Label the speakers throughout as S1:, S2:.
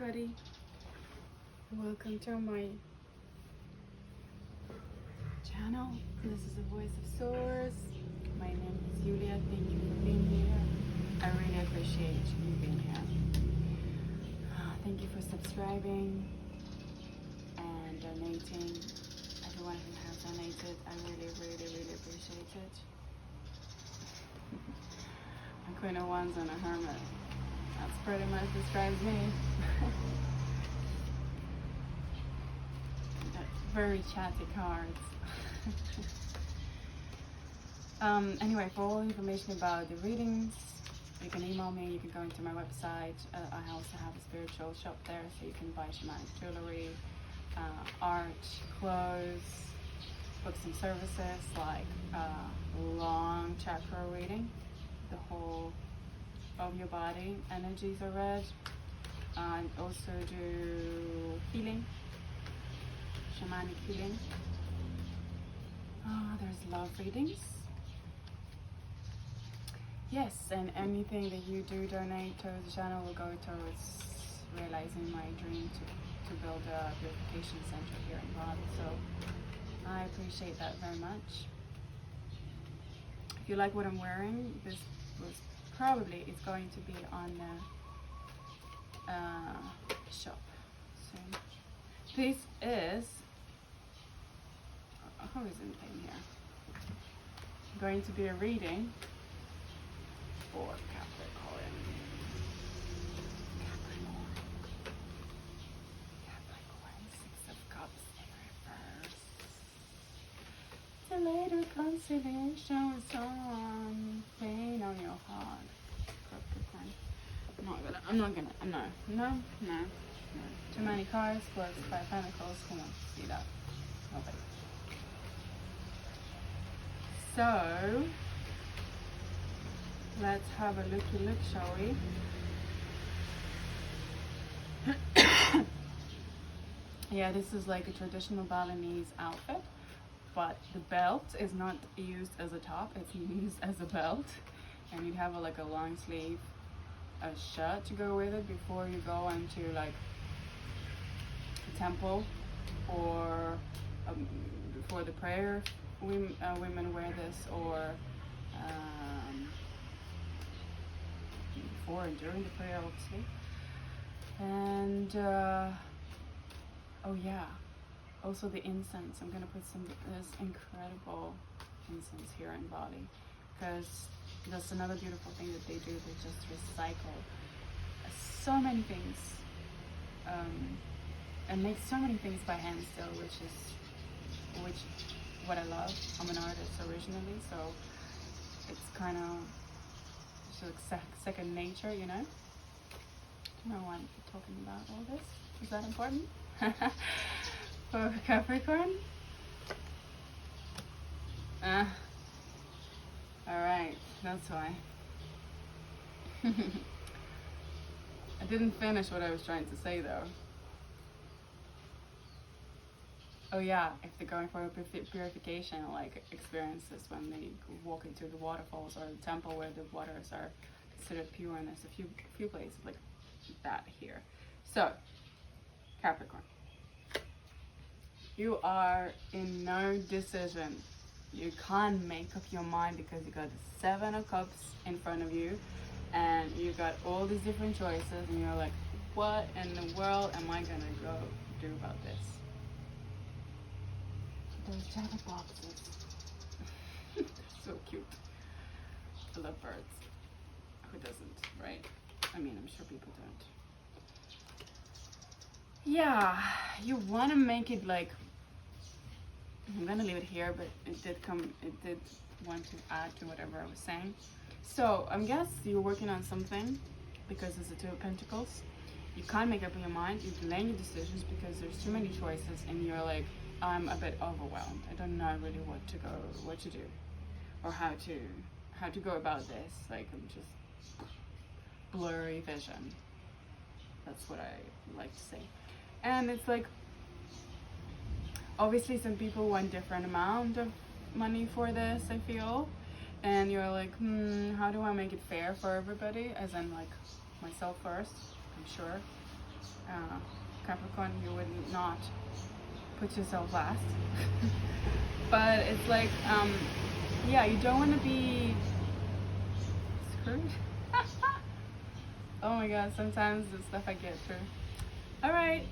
S1: everybody, welcome to my channel. This is the Voice of Source. My name is Julia. Thank you for being here. I really appreciate you being here. Thank you for subscribing and donating. Everyone who has donated, I really appreciate it. A Queen of Wands and a Hermit. That's pretty much describes me. Very chatty cards. Anyway, for all information about the readings, you can email me, you can go into my website. I also have a spiritual shop there, so you can buy shamanic jewelry, art, clothes, book some services like long chakra reading, the whole of your body energies are read, and also do healing, shamanic healing. There's love readings. Yes, and anything that you do donate to the channel will go towards realizing my dream to build a purification center here in Bali. So I appreciate that very much. If you like what I'm wearing, this was probably it's going to be on the shop soon. This is how is it in here? Going to be a reading for Capricorn. Capricorn, Six of Cups in reverse. The later consolation with someone pain on your heart. Capricorn. No. Too many cards plus 5 pentacles. Who wants to see that? Nobody. So let's have a looky look, shall we? Yeah, this is like a traditional Balinese outfit, but the belt is not used as a top, it's used as a belt, and you'd have like a long sleeve shirt to go with it before you go into like a temple or before the prayer. Women wear this, or before and during the prayer, obviously. And oh yeah, also the incense. I'm gonna put this incredible incense here in Bali, because that's another beautiful thing that they do. They just recycle so many things and make so many things by hand still, which what I love. I'm an artist originally, so it's kind of like second nature, you know. I don't know why I'm talking about all this. Is that important? For Capricorn? Alright, that's why. I didn't finish what I was trying to say though. Oh yeah, if they're going for a purification, like experiences when they walk into the waterfalls or the temple where the waters are considered pure, and there's a few places like that here. So, Capricorn, you are in no decision. You can't make up your mind because you got the 7 of Cups in front of you, and you got all these different choices, and you're like, what in the world am I gonna go do about this? Those chatterboxes. So cute. I love birds. Who doesn't, right? I mean, I'm sure people don't. Yeah, you want to make it like, I'm gonna leave it here, but it did want to add to whatever I was saying. So I guess you're working on something because it's the 2 of Pentacles. You can't make up your mind. You're delaying your decisions because there's too many choices, and you're like, I'm a bit overwhelmed. I don't know really what to do, or how to go about this. Like, I'm just blurry vision. That's what I like to say. And it's like, obviously some people want different amount of money for this, I feel, and you're like, how do I make it fair for everybody, as in like myself first, I'm sure, Capricorn, you would not put yourself last. But it's like, yeah, you don't want to be screwed. Oh my god, sometimes the stuff I get through. Alright,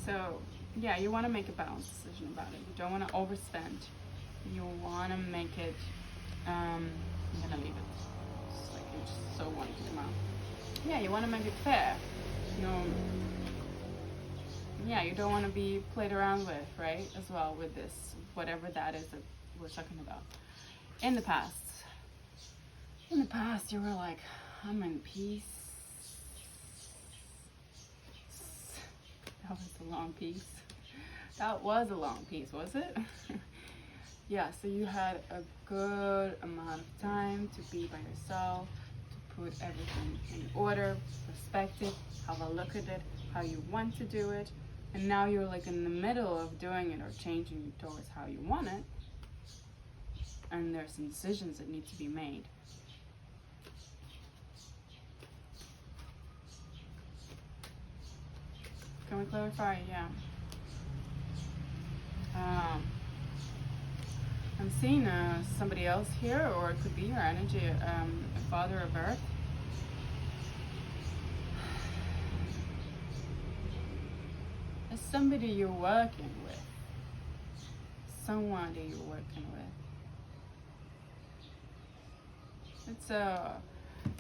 S1: so yeah, you want to make a balanced decision about it. You don't want to overspend. You want to make it, I'm gonna leave it. It's like you just so want it to come out. Yeah, you want to make it fair. You know, yeah, you don't want to be played around with, right? As well with this, whatever that is that we're talking about. In the past, you were like, I'm in peace. That was a long piece. That was a long piece, was it? Yeah, so you had a good amount of time to be by yourself, to put everything in order, perspective, have a look at it, how you want to do it, and now you're like in the middle of doing it or changing towards how you want it, and there's some decisions that need to be made. Can we clarify? Yeah. I'm seeing somebody else here, or it could be your energy, a father of earth. It's somebody you're working with. Someone that you're working with. It's a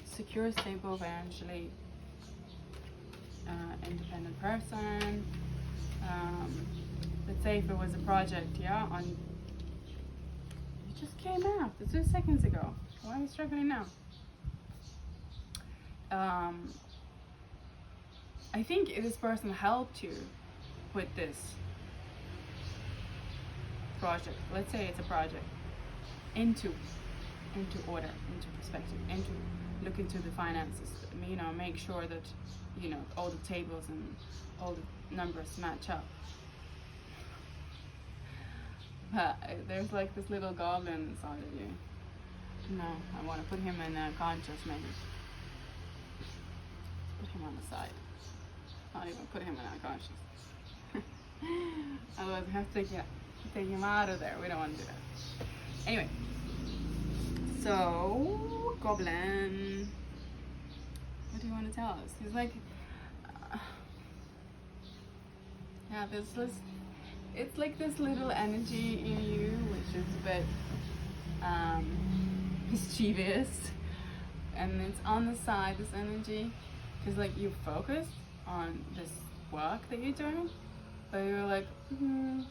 S1: secure, stable, financially independent person. Let's say if it was a project, yeah, on. It just came out 2 seconds ago. Why are you struggling now? I think this person helped you with this project. Let's say it's a project into order, into perspective, into look into the finances. You know, make sure that all the tables and all the numbers match up. But there's like this little goblin inside of you. No, I want to put him in conscious, maybe. Put him on the side. Not even put him in unconscious. Otherwise, we have to take him out of there. We don't want to do that. Anyway, so goblin, what do you want to tell us? He's like, yeah, it's like this little energy in you, which is a bit mischievous, and it's on the side, this energy, because like you focus on this work that you're doing, but you're like, can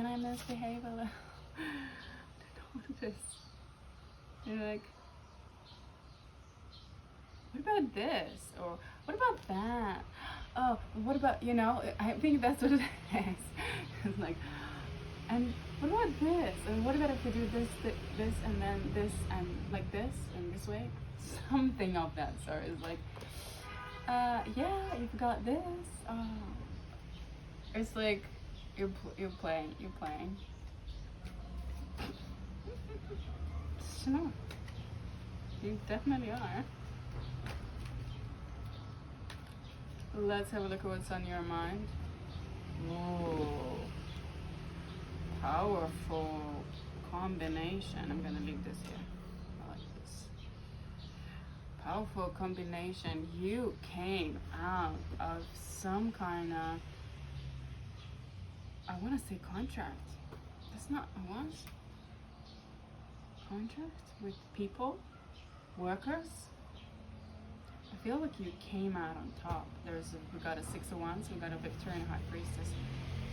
S1: I misbehave a little? I don't want this. You're like, what about this? Or what about that? Oh, what about, I think that's what it is. It's like, and what about this? And what about if we do this, and then this, and like this, and this way? Something of that sort. It's like, yeah, you've got this. It's like, you're playing. No, you definitely are. Let's have a look at what's on your mind. Ooh, powerful combination. I'm gonna leave this here. I like this. Powerful combination. You came out of some kind of, I want to say contract. That's not a what? Contract with people, workers. I feel like you came out on top. We got a 6 of Wands, we got a Victor and a High Priestess,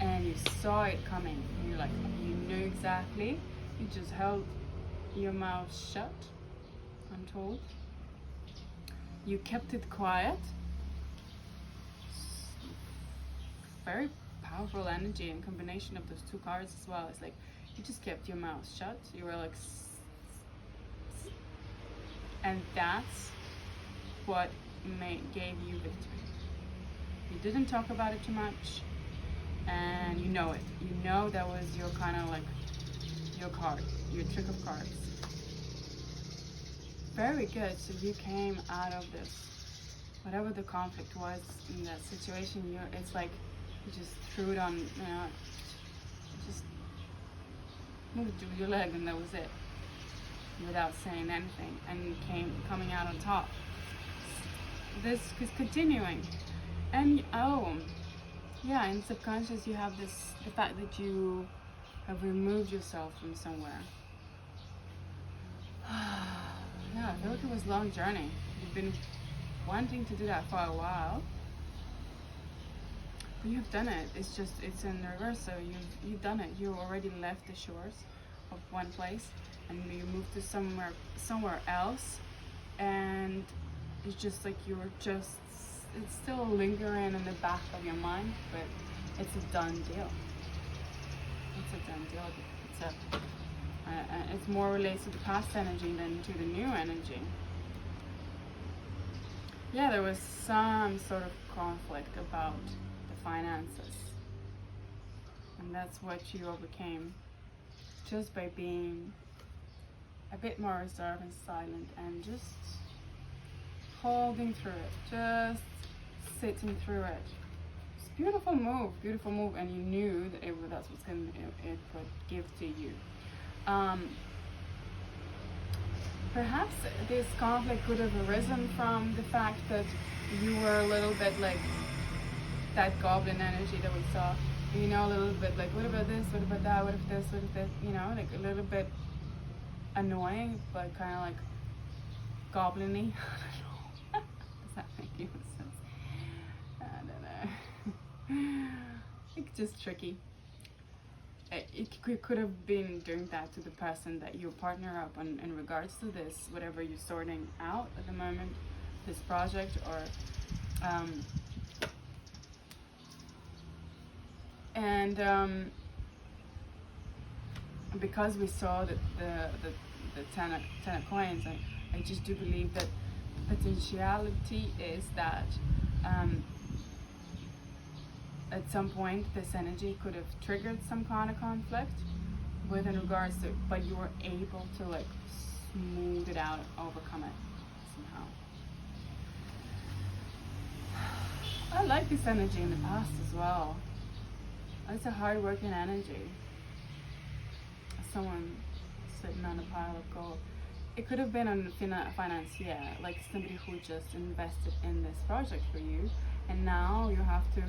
S1: and you saw it coming. You're like, you knew exactly. You just held your mouth shut. I'm told. You kept it quiet. Very powerful energy and combination of those 2 cards as well. It's like you just kept your mouth shut. You were like, and that's what gave you victory. You didn't talk about it too much, and you know it. You know that was your kind of like your card, your trick of cards. Very good. So you came out of this whatever the conflict was in that situation, it's like you just threw it on, just moved your leg and that was it, without saying anything, and coming out on top. This is continuing, and yeah, in subconscious you have the fact that you have removed yourself from somewhere. Yeah, I feel like it was a long journey. You've been wanting to do that for a while, but you've done it. It's in reverse. So you've done it. You already left the shores of one place and you moved to somewhere else, and it's just like it's still lingering in the back of your mind, but it's a done deal. It's a done deal. It's more related to the past energy than to the new energy. Yeah, there was some sort of conflict about the finances, and that's what you overcame just by being a bit more reserved and silent and just holding through it, just sitting through it. It's a beautiful move, and you knew that that's what it would give to you. Perhaps this conflict could have arisen from the fact that you were a little bit like that goblin energy that we saw. You know, a little bit like, what about this? What about that? What if this? What if that? You know, like a little bit annoying, but kind of like goblin-y. I don't know. Does that make any sense? I don't know. It's just tricky. It could have been doing that to the person that you partner up on in regards to this, whatever you're sorting out at the moment, this project, or because we saw that the ten of coins, I just do believe that potentiality is that at some point this energy could have triggered some kind of conflict with in regards to, but you were able to like smooth it out, overcome it somehow. I like this energy in the past as well. It's a hard-working energy. Someone sitting on a pile of gold. It could have been a financier, like somebody who just invested in this project for you, and now you have to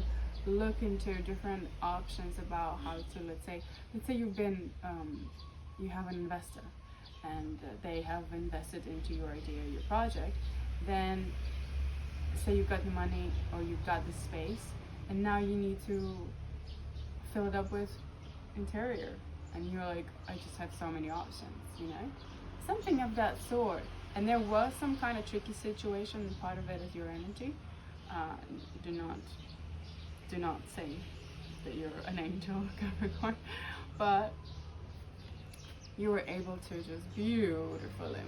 S1: look into different options about how to, let's say you've been, you have an investor, and they have invested into your idea, your project. Then say you've got the money or you've got the space, and now you need to fill it up with interior, and you're like, I just have so many options, you know, something of that sort. And there was some kind of tricky situation, and part of it is your energy. Do not say that you're an angel, Capricorn, but you were able to just beautifully,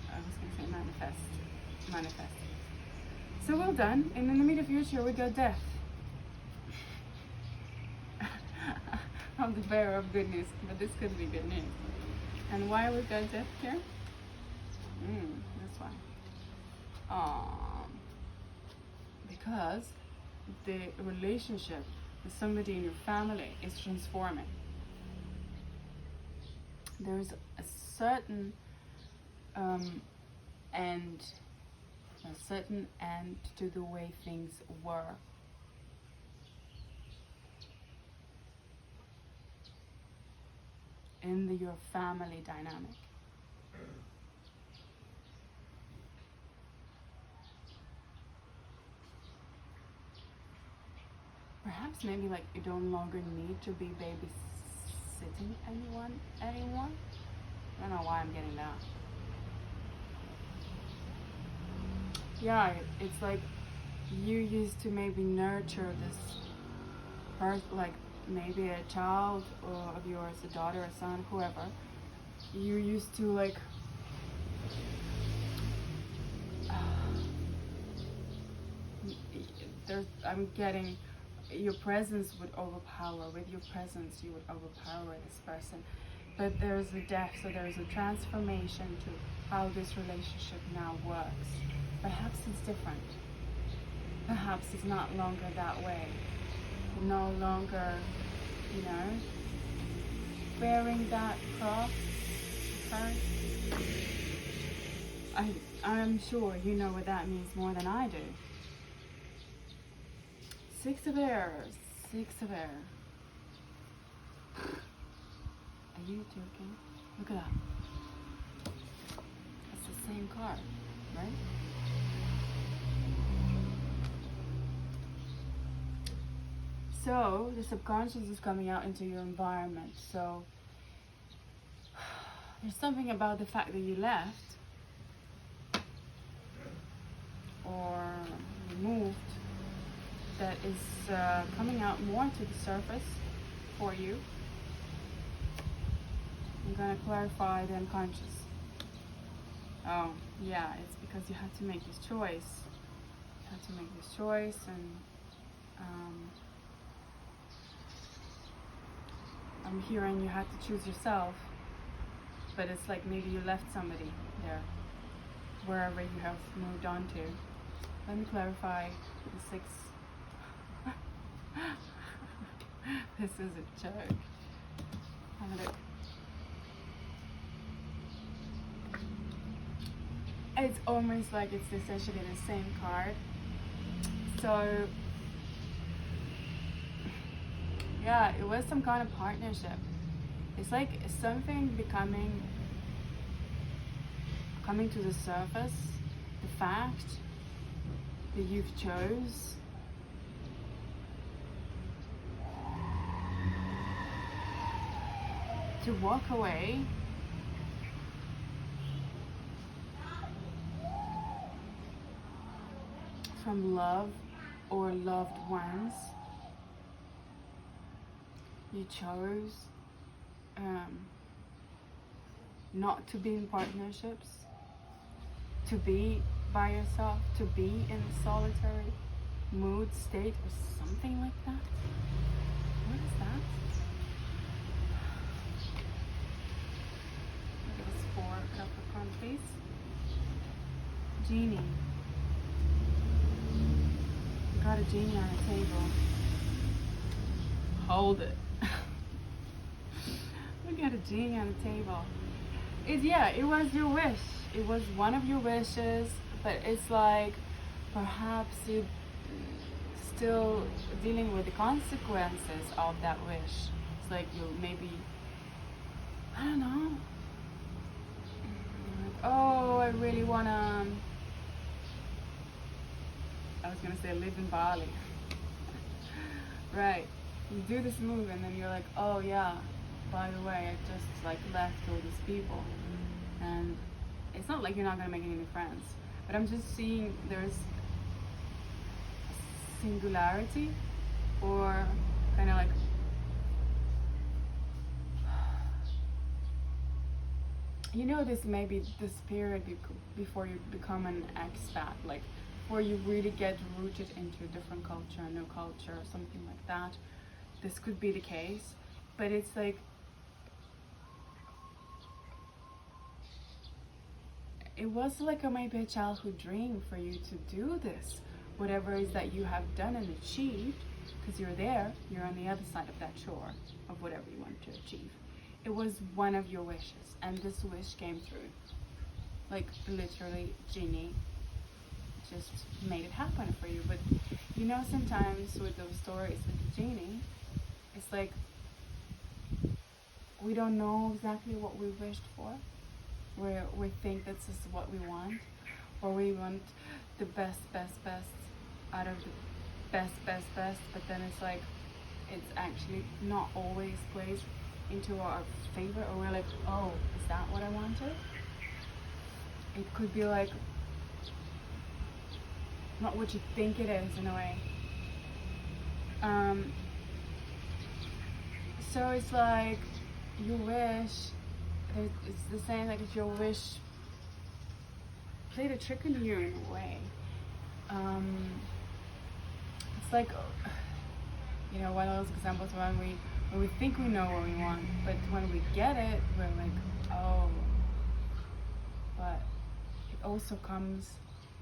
S1: I was going to say manifest. So well done. And in the immediate future, we got death. I'm the bearer of good news, but this could be good news. And why we got death here? That's why. Because the relationship with somebody in your family is transforming. There's a certain end to the way things were. In your family dynamic. Perhaps maybe like you no longer need to be babysitting anyone anymore. I don't know why I'm getting that. Yeah, it's like you used to maybe nurture this person, like maybe a child or of yours, a daughter, a son, whoever. You used to like I'm getting your presence would overpower. With your presence you would overpower this person, but there's a death, so there's a transformation to how this relationship now works. Perhaps it's different. Perhaps it's not longer that way. No longer, you know, bearing that cross. I'm sure you know what that means more than I do. Six of Air. Are you joking? Look at that. It's the same card, right? So the subconscious is coming out into your environment. So there's something about the fact that you left or moved that is coming out more to the surface for you. I'm going to clarify the unconscious. Oh, yeah, it's because you had to make this choice. You had to make this choice, and I'm hearing you had to choose yourself, but it's like maybe you left somebody there, wherever you have moved on to. Let me clarify the six. This is a joke. Have a look. It's almost like it's essentially the same card. So yeah, it was some kind of partnership. It's like something coming to the surface. The fact that you've chose to walk away from love or loved ones. You chose not to be in partnerships, to be by yourself, to be in a solitary mood state or something like that. What is that? Look at this for Capricorn, please. Genie. You got a genie on the table. Hold it. We got a genie on the table. It was your wish. It was one of your wishes, but it's like perhaps you still dealing with the consequences of that wish. It's like you maybe, I don't know. Like, oh, I really wanna. I was gonna say live in Bali. Right. You do this move and then you're like, oh yeah, by the way, I just like left all these people. And it's not like you're not gonna make any new friends, but I'm just seeing there's a singularity or kind of like this may be this period before you become an expat, like before you really get rooted into a different culture, a new culture, or something like that. This could be the case, but it's like it was like maybe a childhood dream for you to do this, whatever it is that you have done and achieved, because you're there, you're on the other side of that shore of whatever you want to achieve. It was one of your wishes, and this wish came through. Like literally, genie just made it happen for you. But sometimes with those stories with the genie, it's like we don't know exactly what we wished for. We think this is what we want, or we want the best out of the best, but then it's like it's actually not always plays into our favor, or we're like, oh, is that what I wanted? It could be like not what you think it is in a way. So it's like you wish, it's the same like if your wish played a trick on you in a way. It's like, one of those examples when we Or we think we know what we want, but when we get it, we're like, oh. But it also comes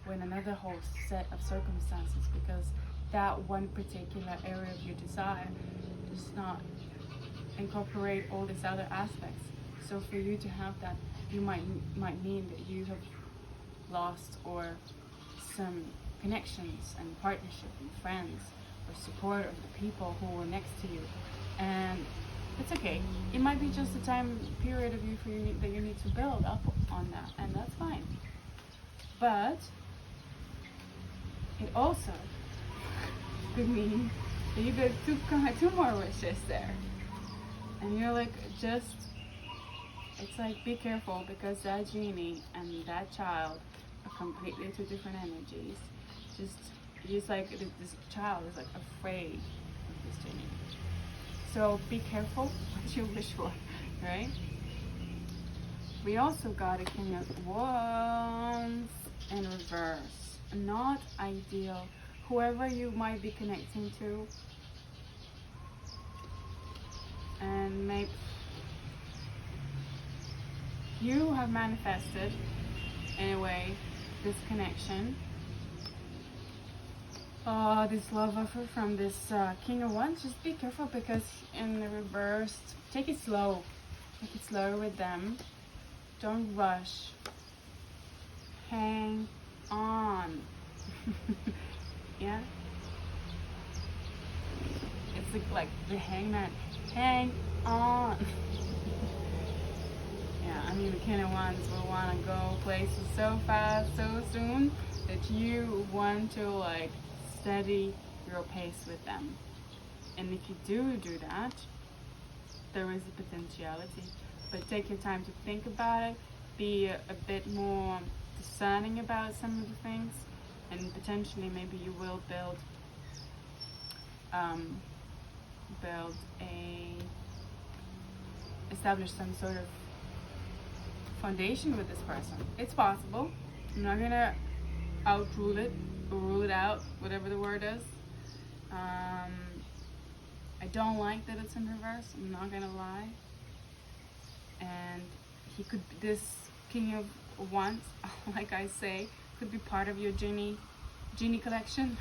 S1: with another whole set of circumstances, because that one particular area of your desire does not incorporate all these other aspects. So for you to have that, you might mean that you have lost or some connections and partnership and friends or support of the people who were next to you, and it's okay. It might be just a time period of that you need to build up on that, and that's fine. But it also could mean that you get two more wishes there, and you're like, it's like, be careful, because that genie and that child are completely two different energies. Just like this child is like afraid of this genie. So be careful what you wish for, right? We also got a King of Wands in reverse. Not ideal. Whoever you might be connecting to, and maybe you have manifested, in a way, this connection. This love offer from this King of Wands. Just be careful, because in the reverse, take it slow. Take it slow with them. Don't rush. Hang on. Yeah? It's like the hangman. Hang on. Yeah, I mean, the King of Wands will want to go places so fast, so soon, that you want to like steady your pace with them. And if you do that, there is a potentiality. But take your time to think about it. Be a bit more discerning about some of the things, and potentially maybe you will establish some sort of foundation with this person. It's possible. I'm not gonna outrule it or rule it out, whatever the word is. I don't like that it's in reverse, I'm not gonna lie. And this King of Wands, like I say, could be part of your genie collection.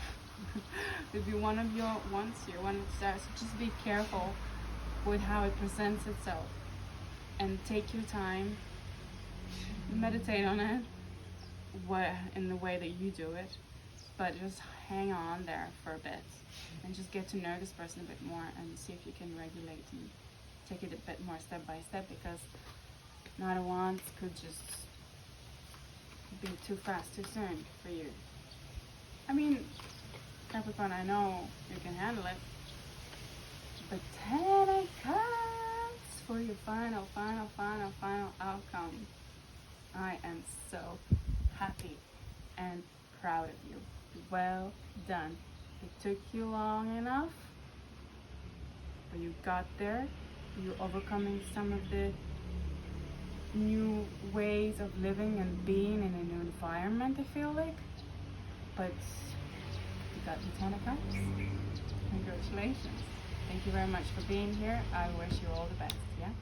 S1: Could be one of your wants, your one of the stars. So just be careful with how it presents itself, and take your time, meditate on it, in the way that you do it, but just hang on there for a bit and just get to know this person a bit more, and see if you can regulate and take it a bit more step by step, because Knight of Wands could just be too fast, too soon for you. I mean, Capricorn, I know you can handle it, but 10 of Cups for your final outcome. I am so happy and proud of you. Well done. It took you long enough, but you got there. You're overcoming some of the new ways of living and being in a new environment, I feel like. But you got the 10 of Cups. Congratulations. Thank you very much for being here. I wish you all the best, yeah?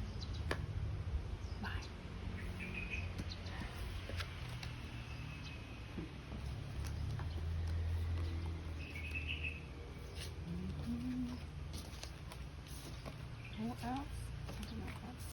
S1: Bye. What else? I don't know.